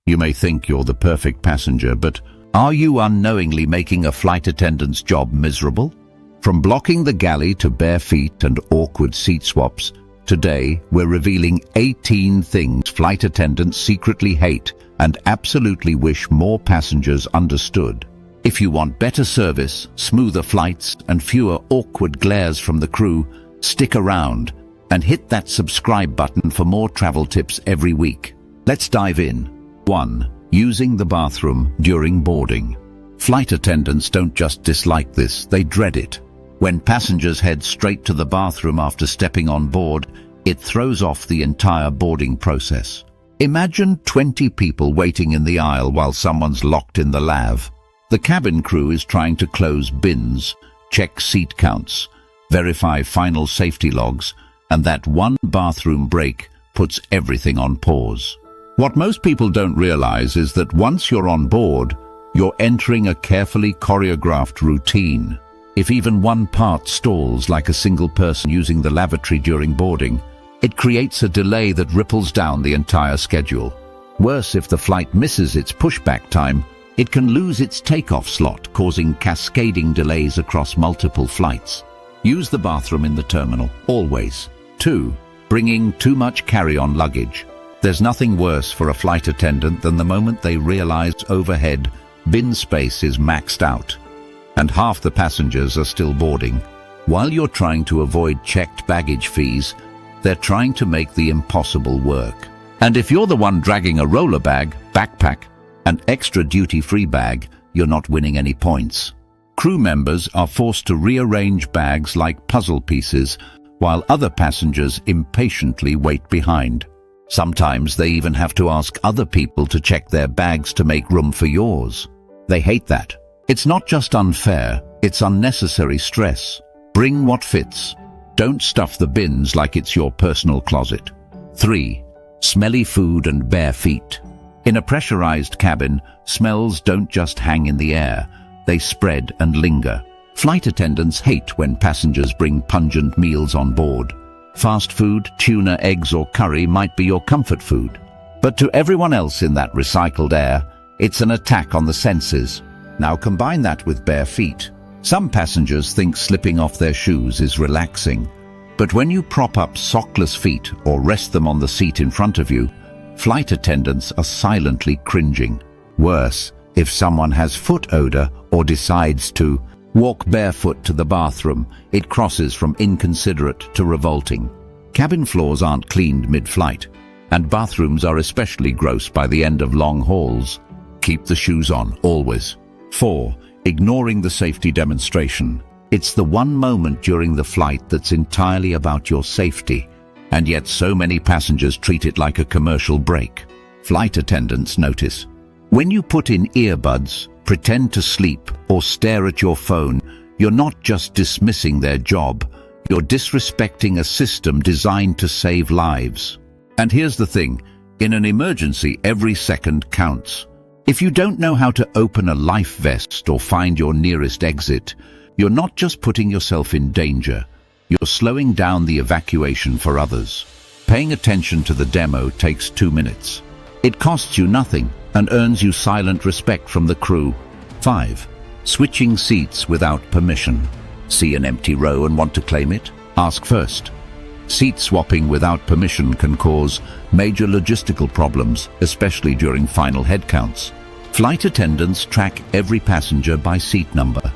You may think you're the perfect passenger, but are you unknowingly making a flight attendant's job miserable? From blocking the galley to bare feet and awkward seat swaps, today we're revealing 18 things flight attendants secretly hate and absolutely wish more passengers understood. If you want better service, smoother flights, and fewer awkward glares from the crew, stick around and hit that subscribe button for more travel tips every week. Let's dive in. 1. Using the bathroom during boarding. Flight attendants don't just dislike this, they dread it. When passengers head straight to the bathroom after stepping on board, it throws off the entire boarding process. Imagine 20 people waiting in the aisle while someone's locked in the lav. The cabin crew is trying to close bins, check seat counts, verify final safety logs, and that one bathroom break puts everything on pause. What most people don't realize is that once you're on board, you're entering a carefully choreographed routine. If even one part stalls, like a single person using the lavatory during boarding, it creates a delay that ripples down the entire schedule. Worse, if the flight misses its pushback time, it can lose its takeoff slot, causing cascading delays across multiple flights. Use the bathroom in the terminal, always. 2. Bringing too much carry-on luggage. There's nothing worse for a flight attendant than the moment they realize overhead bin space is maxed out, and half the passengers are still boarding. While you're trying to avoid checked baggage fees, they're trying to make the impossible work. And if you're the one dragging a roller bag, backpack, and extra duty-free bag, you're not winning any points. Crew members are forced to rearrange bags like puzzle pieces, while other passengers impatiently wait behind. Sometimes they even have to ask other people to check their bags to make room for yours. They hate that. It's not just unfair, it's unnecessary stress. Bring what fits. Don't stuff the bins like it's your personal closet. 3. Smelly food and bare feet. In a pressurized cabin, smells don't just hang in the air, they spread and linger. Flight attendants hate when passengers bring pungent meals on board. Fast food, tuna, eggs or curry might be your comfort food. But to everyone else in that recycled air, it's an attack on the senses. Now combine that with bare feet. Some passengers think slipping off their shoes is relaxing. But when you prop up sockless feet or rest them on the seat in front of you, flight attendants are silently cringing. Worse, if someone has foot odor or decides to walk barefoot to the bathroom, it crosses from inconsiderate to revolting. Cabin floors aren't cleaned mid-flight, and bathrooms are especially gross by the end of long hauls. Keep the shoes on, always. 4. Ignoring the safety demonstration. It's the one moment during the flight that's entirely about your safety, and yet so many passengers treat it like a commercial break. Flight attendants notice. When you put in earbuds, pretend to sleep, or stare at your phone, you're not just dismissing their job, you're disrespecting a system designed to save lives. And here's the thing, in an emergency, every second counts. If you don't know how to open a life vest or find your nearest exit, you're not just putting yourself in danger, you're slowing down the evacuation for others. Paying attention to the demo takes 2 minutes. It costs you nothing and earns you silent respect from the crew. 5. Switching seats without permission. See an empty row and want to claim it? Ask first. Seat swapping without permission can cause major logistical problems, especially during final head counts. Flight attendants track every passenger by seat number,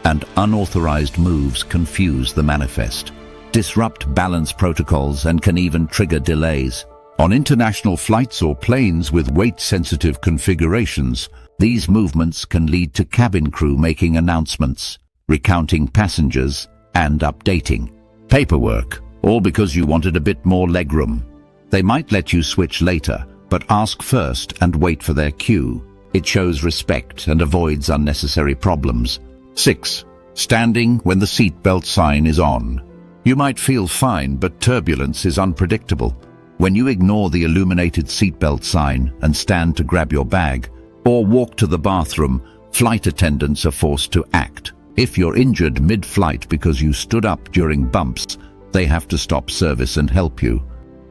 and unauthorized moves confuse the manifest, disrupt balance protocols, and can even trigger delays. On international flights or planes with weight-sensitive configurations, these movements can lead to cabin crew making announcements, recounting passengers, and updating paperwork, all because you wanted a bit more legroom. They might let you switch later, but ask first and wait for their cue. It shows respect and avoids unnecessary problems. 6. Standing when the seatbelt sign is on. You might feel fine, but turbulence is unpredictable. When you ignore the illuminated seatbelt sign and stand to grab your bag, or walk to the bathroom, flight attendants are forced to act. If you're injured mid-flight because you stood up during bumps, they have to stop service and help you.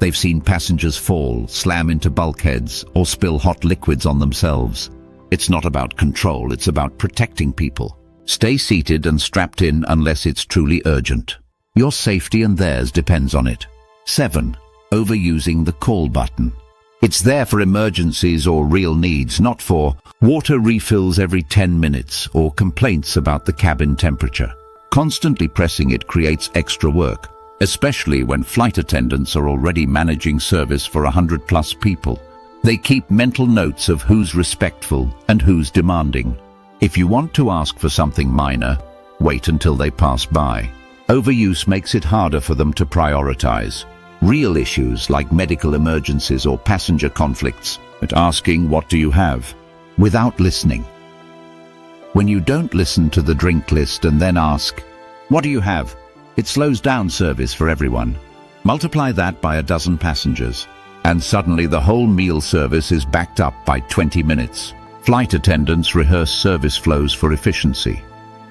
They've seen passengers fall, slam into bulkheads, or spill hot liquids on themselves. It's not about control, it's about protecting people. Stay seated and strapped in unless it's truly urgent. Your safety and theirs depends on it. 7. Overusing the call button. It's there for emergencies or real needs, not for water refills every 10 minutes or complaints about the cabin temperature. Constantly pressing it creates extra work, especially when flight attendants are already managing service for 100+ people. They keep mental notes of who's respectful and who's demanding. If you want to ask for something minor, wait until they pass by. Overuse makes it harder for them to prioritize. Real issues like medical emergencies or passenger conflicts, at asking, "What do you have?" without listening. When you don't listen to the drink list and then ask, "What do you have?" it slows down service for everyone. Multiply that by a dozen passengers, and suddenly the whole meal service is backed up by 20 minutes. Flight attendants rehearse service flows for efficiency.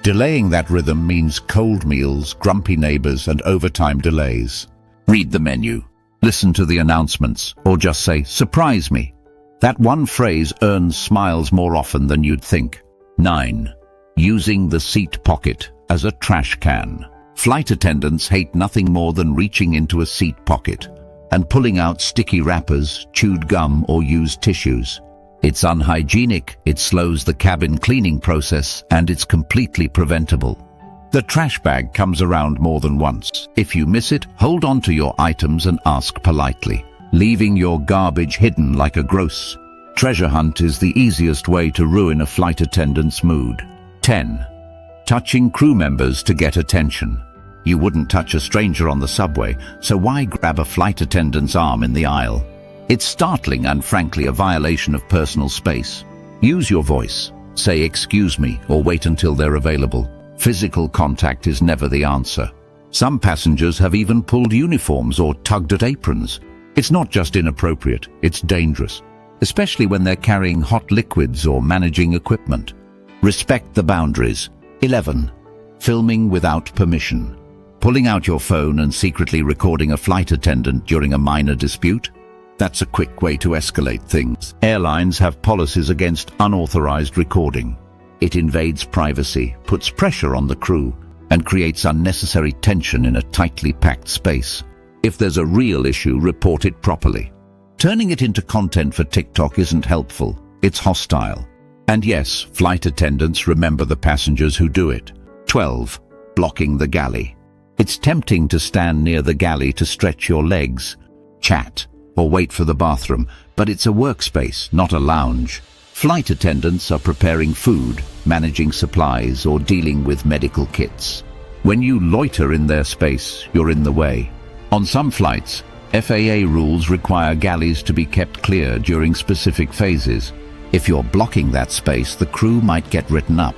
Delaying that rhythm means cold meals, grumpy neighbors, and overtime delays. Read the menu, listen to the announcements, or just say, "Surprise me." That one phrase earns smiles more often than you'd think. 9. Using the seat pocket as a trash can. Flight attendants hate nothing more than reaching into a seat pocket and pulling out sticky wrappers, chewed gum, or used tissues. It's unhygienic, it slows the cabin cleaning process, and it's completely preventable. The trash bag comes around more than once. If you miss it, hold on to your items and ask politely, leaving your garbage hidden like a gross treasure hunt is the easiest way to ruin a flight attendant's mood. 10. Touching crew members to get attention. You wouldn't touch a stranger on the subway, so why grab a flight attendant's arm in the aisle? It's startling and frankly a violation of personal space. Use your voice. Say "excuse me" or wait until they're available. Physical contact is never the answer. Some passengers have even pulled uniforms or tugged at aprons. It's not just inappropriate, it's dangerous, especially when they're carrying hot liquids or managing equipment. Respect the boundaries. 11. Filming without permission. Pulling out your phone and secretly recording a flight attendant during a minor dispute? That's a quick way to escalate things. Airlines have policies against unauthorized recording. It invades privacy, puts pressure on the crew, and creates unnecessary tension in a tightly packed space. If there's a real issue, report it properly. Turning it into content for TikTok isn't helpful, it's hostile. And yes, flight attendants remember the passengers who do it. 12. Blocking the galley. It's tempting to stand near the galley to stretch your legs, chat, or wait for the bathroom, but it's a workspace, not a lounge. Flight attendants are preparing food, managing supplies, or dealing with medical kits. When you loiter in their space, you're in the way. On some flights, FAA rules require galleys to be kept clear during specific phases. If you're blocking that space, the crew might get written up.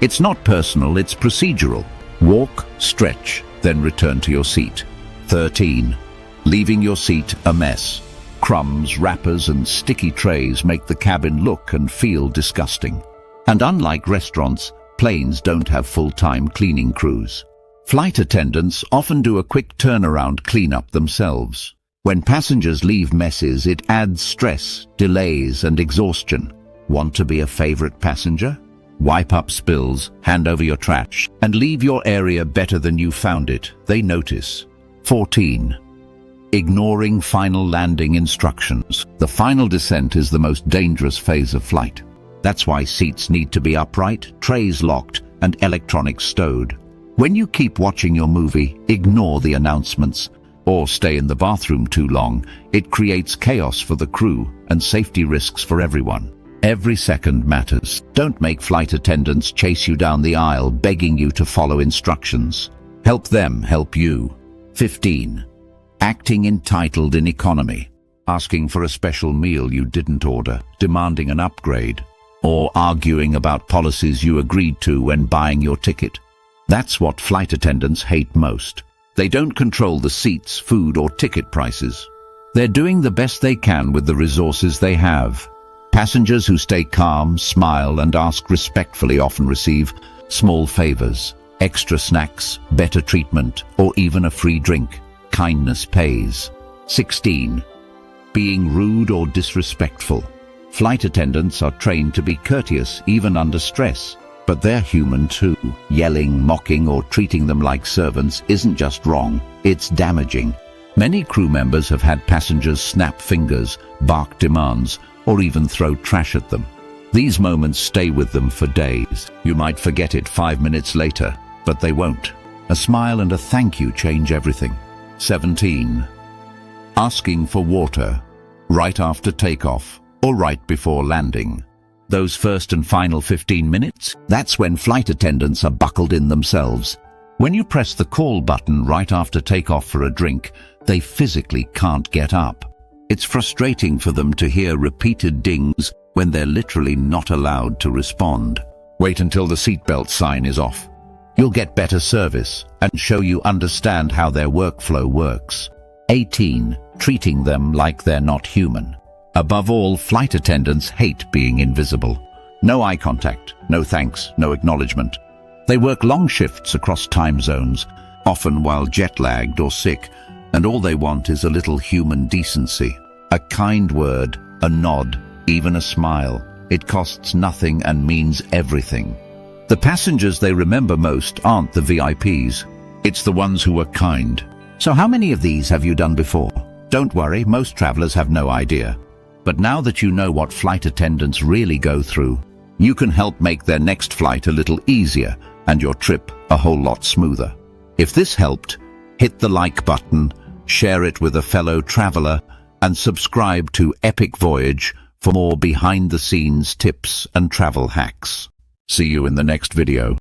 It's not personal, it's procedural. Walk, stretch, then return to your seat. 13. Leaving your seat a mess. Crumbs, wrappers, and sticky trays make the cabin look and feel disgusting. And unlike restaurants, planes don't have full-time cleaning crews. Flight attendants often do a quick turnaround cleanup themselves. When passengers leave messes, it adds stress, delays, and exhaustion. Want to be a favorite passenger? Wipe up spills, hand over your trash, and leave your area better than you found it. They notice. 14. Ignoring final landing instructions. The final descent is the most dangerous phase of flight. That's why seats need to be upright, trays locked, and electronics stowed. When you keep watching your movie, ignore the announcements, or stay in the bathroom too long. It creates chaos for the crew and safety risks for everyone. Every second matters. Don't make flight attendants chase you down the aisle begging you to follow instructions. Help them help you. 15. Acting entitled in economy. Asking for a special meal you didn't order, demanding an upgrade, or arguing about policies you agreed to when buying your ticket. That's what flight attendants hate most. They don't control the seats, food, or ticket prices. They're doing the best they can with the resources they have. Passengers who stay calm, smile, and ask respectfully often receive small favors, extra snacks, better treatment, or even a free drink. Kindness pays. 16. Being rude or disrespectful. Flight attendants are trained to be courteous even under stress, but they're human too. Yelling, mocking, or treating them like servants isn't just wrong, it's damaging. Many crew members have had passengers snap fingers, bark demands, or even throw trash at them. These moments stay with them for days. You might forget it 5 minutes later, but they won't. A smile and a thank you change everything. 17. Asking for water, right after takeoff or right before landing. Those first and final 15 minutes, that's when flight attendants are buckled in themselves. When you press the call button right after takeoff for a drink, they physically can't get up. It's frustrating for them to hear repeated dings when they're literally not allowed to respond. Wait until the seatbelt sign is off. You'll get better service and show you understand how their workflow works. 18. Treating them like they're not human. Above all, flight attendants hate being invisible. No eye contact, no thanks, no acknowledgement. They work long shifts across time zones, often while jet-lagged or sick, and all they want is a little human decency. A kind word, a nod, even a smile. It costs nothing and means everything. The passengers they remember most aren't the VIPs. It's the ones who were kind. So how many of these have you done before? Don't worry, most travelers have no idea. But now that you know what flight attendants really go through, you can help make their next flight a little easier and your trip a whole lot smoother. If this helped, hit the like button, share it with a fellow traveler, and subscribe to Epic Voyage for more behind-the-scenes tips and travel hacks. See you in the next video.